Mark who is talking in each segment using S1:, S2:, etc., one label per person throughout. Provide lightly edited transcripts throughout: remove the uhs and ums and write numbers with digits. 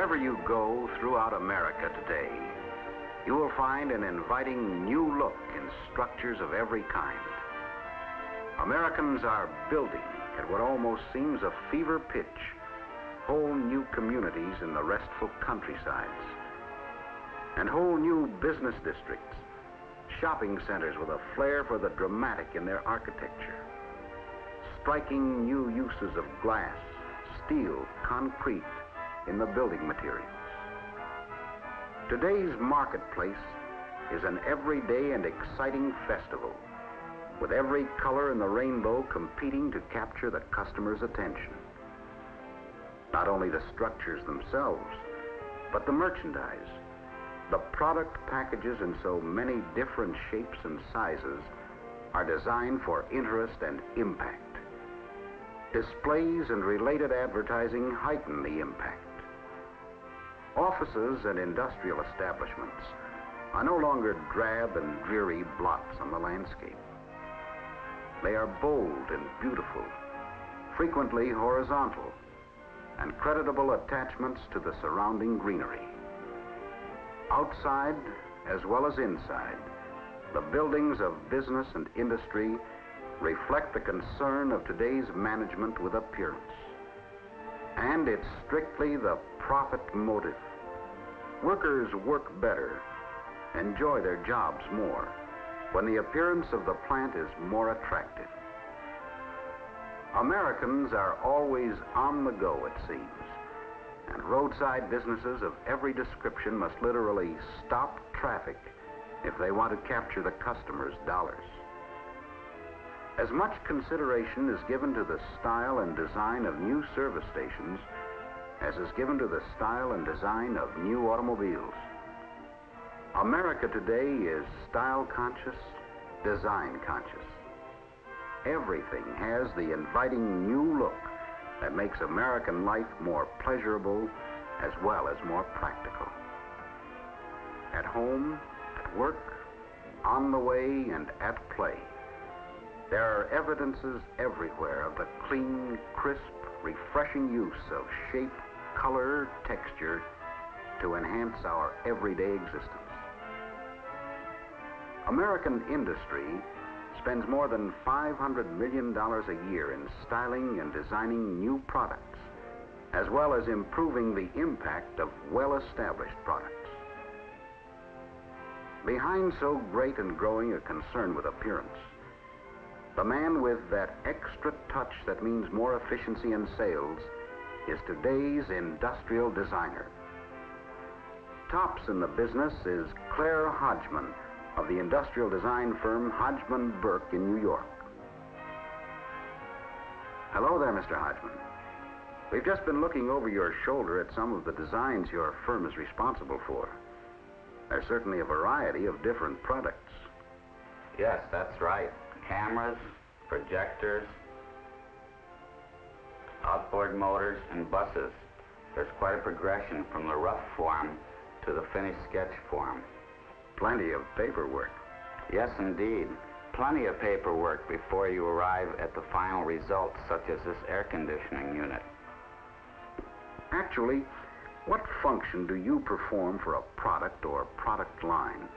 S1: Wherever you go throughout America today, you will find an inviting new look in structures of every kind. Americans are building at what almost seems a fever pitch whole new communities in the restful countrysides, and whole new business districts, shopping centers with a flair for the dramatic in their architecture, striking new uses of glass, steel, concrete in the building materials. Today's marketplace is an everyday and exciting festival, with every color in the rainbow competing to capture the customer's attention. Not only the structures themselves, but the merchandise, the product packages in so many different shapes and sizes are designed for interest and impact. Displays and related advertising heighten the impact. Offices and industrial establishments are no longer drab and dreary blots on the landscape. They are bold and beautiful, frequently horizontal, and creditable attachments to the surrounding greenery. Outside, as well as inside, the buildings of business and industry reflect the concern of today's management with appearance. And it's strictly the profit motive. Workers work better, enjoy their jobs more, when the appearance of the plant is more attractive. Americans are always on the go, it seems, and roadside businesses of every description must literally stop traffic if they want to capture the customer's dollars. As much consideration is given to the style and design of new service stations as is given to the style and design of new automobiles. America today is style conscious, design conscious. Everything has the inviting new look that makes American life more pleasurable as well as more practical. At home, at work, on the way, and at play, there are evidences everywhere of the clean, crisp, refreshing use of shape, color, texture to enhance our everyday existence. American industry spends more than $500 million a year in styling and designing new products, as well as improving the impact of well-established products. Behind so great and growing a concern with appearance, the man with that extra touch that means more efficiency in sales is today's industrial designer. Tops in the business is Claire Hodgman of the industrial design firm Hodgman Burke in New York. Hello there, Mr. Hodgman. We've just been looking over your shoulder at some of the designs your firm is responsible for. There's certainly a variety of different products.
S2: Yes, that's right. Cameras, projectors, outboard motors, and buses. There's quite a progression from the rough form to the finished sketch form.
S1: Plenty of paperwork.
S2: Yes, indeed. Plenty of paperwork before you arrive at the final result, such as this air conditioning unit.
S1: Actually, what function do you perform for a product or product line?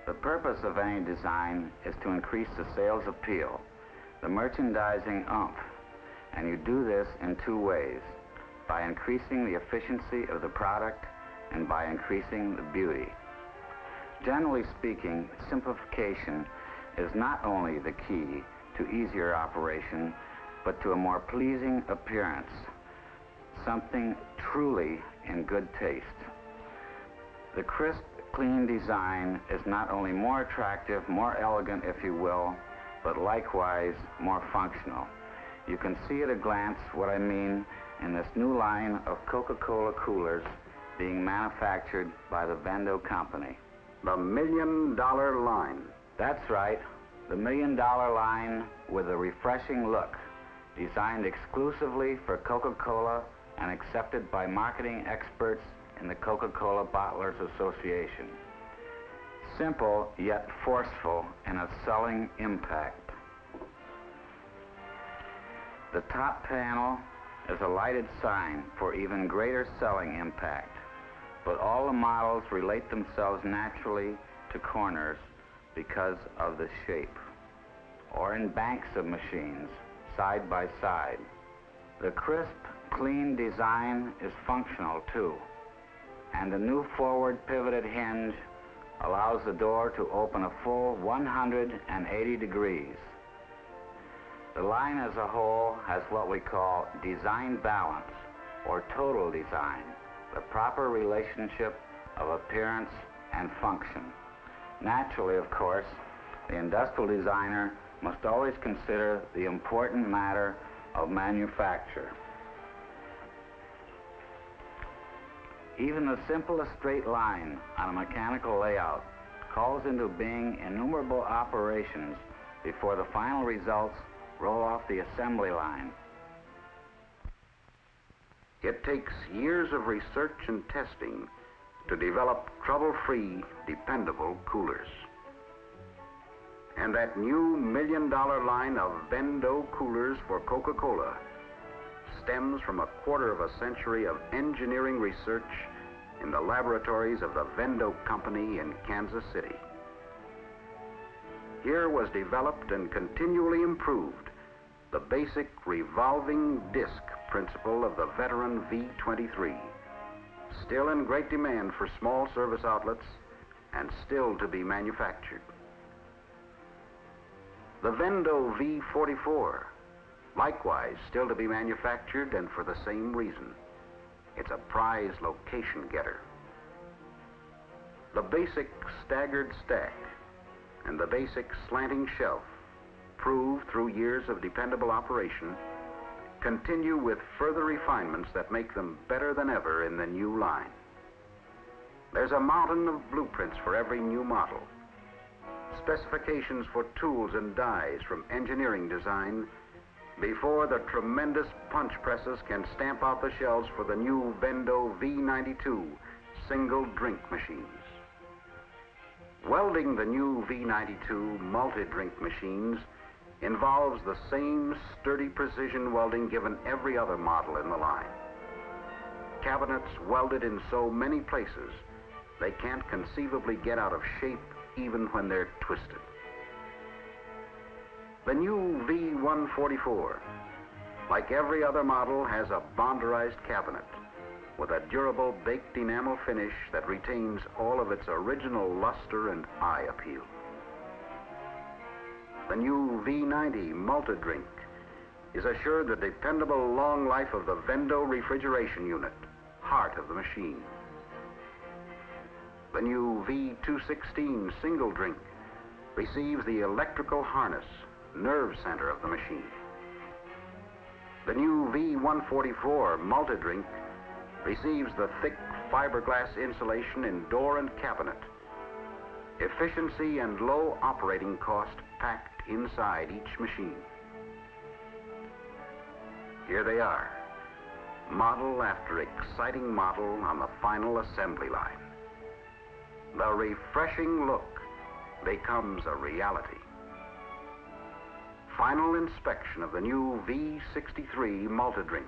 S2: The purpose of any design is to increase the sales appeal, the merchandising oomph, and you do this in two ways: by increasing the efficiency of the product and by increasing the beauty. Generally speaking, simplification is not only the key to easier operation, but to a more pleasing appearance, something truly in good taste. The crisp, clean design is not only more attractive, more elegant, if you will, but likewise more functional. You can see at a glance what I mean in this new line of Coca-Cola coolers being manufactured by the Vendo company.
S1: The $1 million line.
S2: That's right, the $1 million line with a refreshing look, designed exclusively for Coca-Cola and accepted by marketing experts in the Coca-Cola Bottlers Association. Simple yet forceful in its selling impact. The top panel is a lighted sign for even greater selling impact. but all the models relate themselves naturally to corners because of the shape, or in banks of machines, side by side. The crisp, clean design is functional too, and the new forward pivoted hinge allows the door to open a full 180 degrees. The line as a whole has what we call design balance, or total design, the proper relationship of appearance and function. Naturally, of course, the industrial designer must always consider the important matter of manufacture. Even the simplest straight line on a mechanical layout calls into being innumerable operations before the final results roll off the assembly line.
S1: It takes years of research and testing to develop trouble-free, dependable coolers. And that new million-dollar line of Vendo coolers for Coca Cola stems from a quarter of a century of engineering research in the laboratories of the Vendo Company in Kansas City. Here was developed and continually improved the basic revolving disc principle of the veteran V23, still in great demand for small service outlets and still to be manufactured. The Vendo V44, likewise still to be manufactured, and for the same reason. It's a prize location getter. The basic staggered stack and the basic slanting shelf, proved through years of dependable operation, continue with further refinements that make them better than ever in the new line. There's a mountain of blueprints for every new model, specifications for tools and dies from engineering design before the tremendous punch presses can stamp out the shelves for the new Vendo V92 single drink machines. Welding the new V92 multi-drink machines involves the same sturdy precision welding given every other model in the line. Cabinets welded in so many places they can't conceivably get out of shape even when they're twisted. The new V144, like every other model, has a bonderized cabinet with a durable baked enamel finish that retains all of its original luster and eye appeal. The new V90 multi-drink is assured the dependable long life of the Vendo refrigeration unit, heart of the machine. The new V216 single drink receives the electrical harness, nerve center of the machine. The new V144 multi-drink receives the thick fiberglass insulation in door and cabinet. Efficiency and low operating cost packed inside each machine. Here they are, model after exciting model on the final assembly line. The refreshing look becomes a reality. Final inspection of the new V63 multi-drink.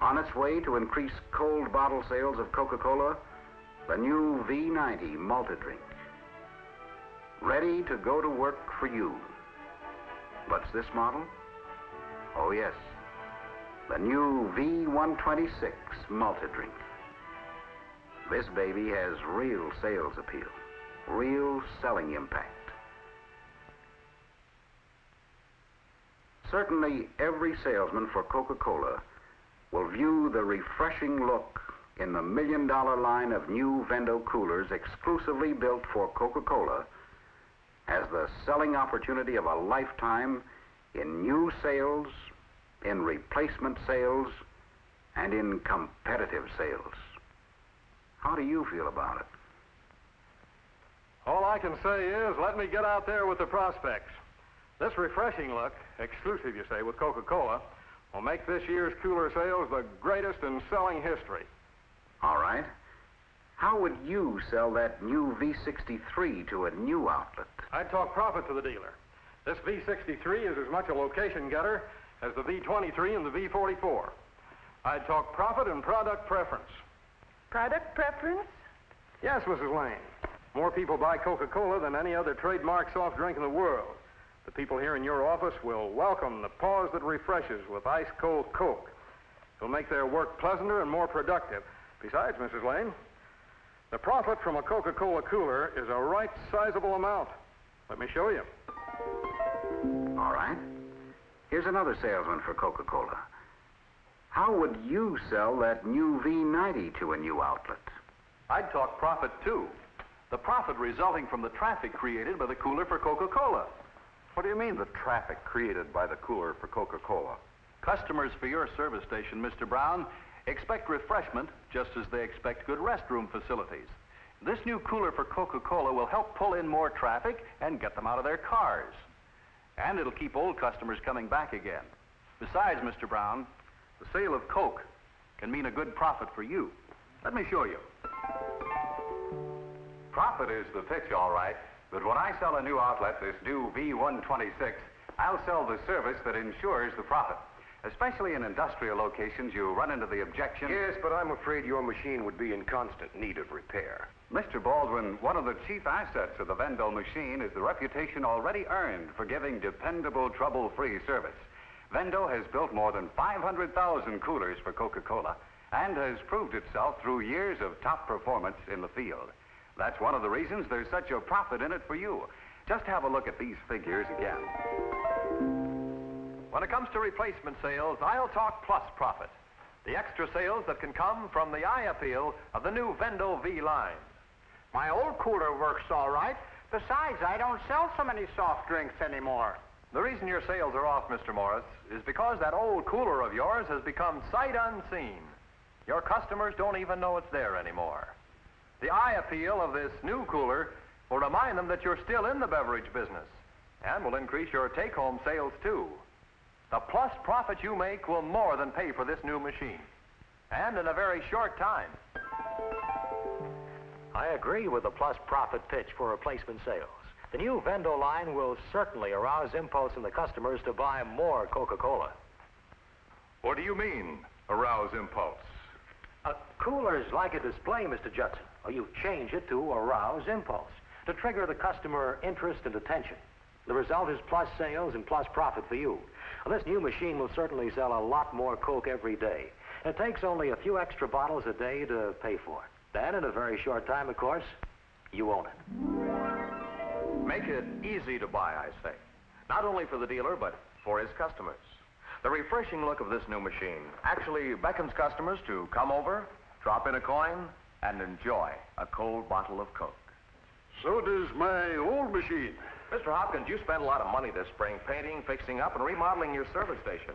S1: On its way to increase cold bottle sales of Coca-Cola, the new V90 multi-drink. Ready to go to work for you. What's this model? Oh yes, the new V126 multi-drink. This baby has real sales appeal, real selling impact. Certainly every salesman for Coca-Cola will view the refreshing look in the million-dollar line of new Vendo coolers exclusively built for Coca-Cola as the selling opportunity of a lifetime in new sales, in replacement sales, and in competitive sales. How do you feel about it?
S3: All I can say is, let me get out there with the prospects. This refreshing look, exclusive you say, with Coca-Cola, will make this year's cooler sales the greatest in selling history.
S1: All right. How would you sell that new V63 to a new outlet?
S3: I'd talk profit to the dealer. This V63 is as much a location getter as the V23 and the V44. I'd talk profit and product preference.
S4: Product preference?
S3: Yes, Mrs. Lane. More people buy Coca-Cola than any other trademark soft drink in the world. The people here in your office will welcome the pause that refreshes with ice-cold Coke. It'll make their work pleasanter and more productive. Besides, Mrs. Lane, the profit from a Coca-Cola cooler is a right sizable amount. Let me show you.
S1: All right. Here's another salesman for Coca-Cola. How would you sell that new V90 to a new outlet?
S5: I'd talk profit, too. The profit resulting from the traffic created by the cooler for Coca-Cola.
S6: What do you mean, the traffic created by the cooler for Coca-Cola?
S5: Customers for your service station, Mr. Brown, expect refreshment just as they expect good restroom facilities. This new cooler for Coca-Cola will help pull in more traffic and get them out of their cars. And it'll keep old customers coming back again. Besides, Mr. Brown, the sale of Coke can mean a good profit for you. Let me show you.
S6: Profit is the pitch, all right. But when I sell a new outlet, this new V126, I'll sell the service that ensures the profit. Especially in industrial locations, you run into the objection...
S7: Yes, but I'm afraid your machine would be in constant need of repair.
S6: Mr. Baldwin, one of the chief assets of the Vendo machine is the reputation already earned for giving dependable, trouble-free service. Vendo has built more than 500,000 coolers for Coca-Cola and has proved itself through years of top performance in the field. That's one of the reasons there's such a profit in it for you. Just have a look at these figures again.
S5: When it comes to replacement sales, I'll talk plus profit. The extra sales that can come from the eye appeal of the new Vendo V line.
S8: My old cooler works all right. Besides, I don't sell so many soft drinks anymore.
S5: The reason your sales are off, Mr. Morris, is because that old cooler of yours has become sight unseen. Your customers don't even know it's there anymore. The eye appeal of this new cooler will remind them that you're still in the beverage business and will increase your take-home sales, too. The plus profit you make will more than pay for this new machine, and in a very short time.
S9: I agree with the plus profit pitch for replacement sales. The new Vendo line will certainly arouse impulse in the customers to buy more Coca-Cola.
S5: What do you mean, arouse impulse?
S9: Cooler's like a display, Mr. Judson. Or you change it to arouse impulse, to trigger the customer interest and attention. The result is plus sales and plus profit for you. Well, this new machine will certainly sell a lot more Coke every day. It takes only a few extra bottles a day to pay for it. Then, in a very short time, of course, you own it.
S5: Make it easy to buy, I say. Not only for the dealer, but for his customers. The refreshing look of this new machine actually beckons customers to come over, drop in a coin, and enjoy a cold bottle of Coke.
S3: So does my old machine.
S5: Mr. Hopkins, you spent a lot of money this spring painting, fixing up, and remodeling your service station.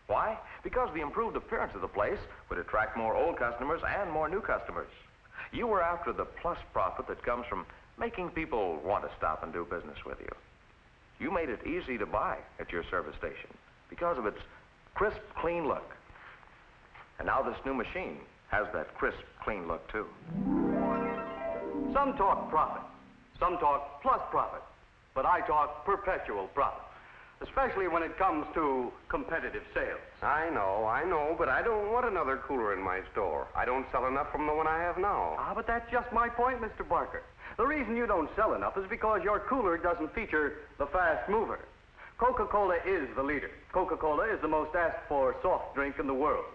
S5: Why? Because the improved appearance of the place would attract more old customers and more new customers. You were after the plus profit that comes from making people want to stop and do business with you. You made it easy to buy at your service station because of its crisp, clean look. And now this new machine has that crisp, clean look, too. Some talk profit. Some talk plus profit. But I talk perpetual profit, especially when it comes to competitive sales.
S7: I know, but I don't want another cooler in my store. I don't sell enough from the one I have now.
S5: But that's just my point, Mr. Barker. The reason you don't sell enough is because your cooler doesn't feature the fast mover. Coca-Cola is the leader. Coca-Cola is the most asked for soft drink in the world.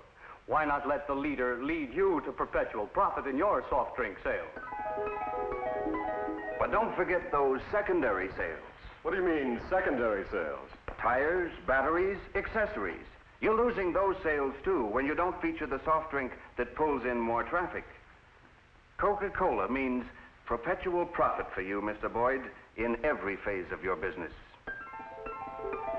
S5: Why not let the leader lead you to perpetual profit in your soft drink sales?
S7: But don't forget those secondary sales.
S3: What do you mean, secondary sales?
S7: Tires, batteries, accessories. You're losing those sales, too, when you don't feature the soft drink that pulls in more traffic. Coca-Cola means perpetual profit for you, Mr. Boyd, in every phase of your business.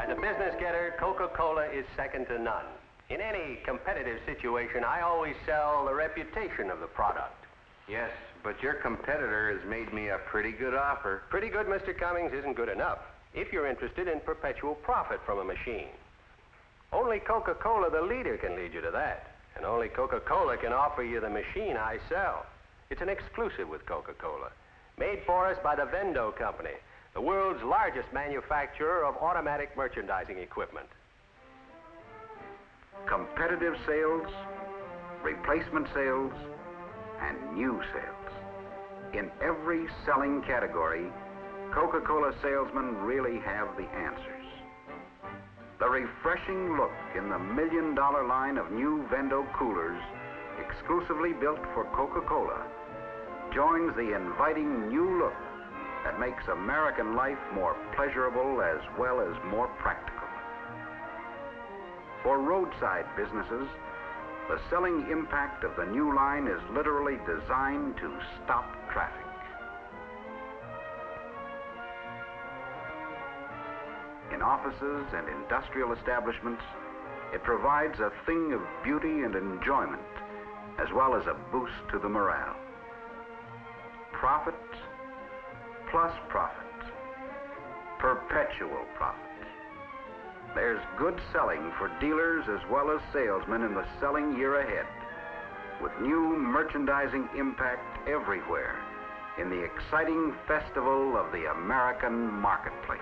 S8: As a business getter, Coca-Cola is second to none. In any competitive situation, I always sell the reputation of the product.
S7: Yes, but your competitor has made me a pretty good offer.
S8: Pretty good, Mr. Cummings, isn't good enough if you're interested in perpetual profit from a machine. Only Coca-Cola, the leader, can lead you to that. And only Coca-Cola can offer you the machine I sell. It's an exclusive with Coca-Cola, made for us by the Vendo Company, the world's largest manufacturer of automatic merchandising equipment.
S1: Competitive sales, replacement sales, and new sales. In every selling category, Coca-Cola salesmen really have the answers. The refreshing look in the $1 million line of new Vendo coolers, exclusively built for Coca-Cola, joins the inviting new look that makes American life more pleasurable as well as more practical. For roadside businesses, the selling impact of the new line is literally designed to stop traffic. In offices and industrial establishments, it provides a thing of beauty and enjoyment, as well as a boost to the morale. Profit plus profit, perpetual profit. There's good selling for dealers as well as salesmen in the selling year ahead, with new merchandising impact everywhere in the exciting festival of the American marketplace.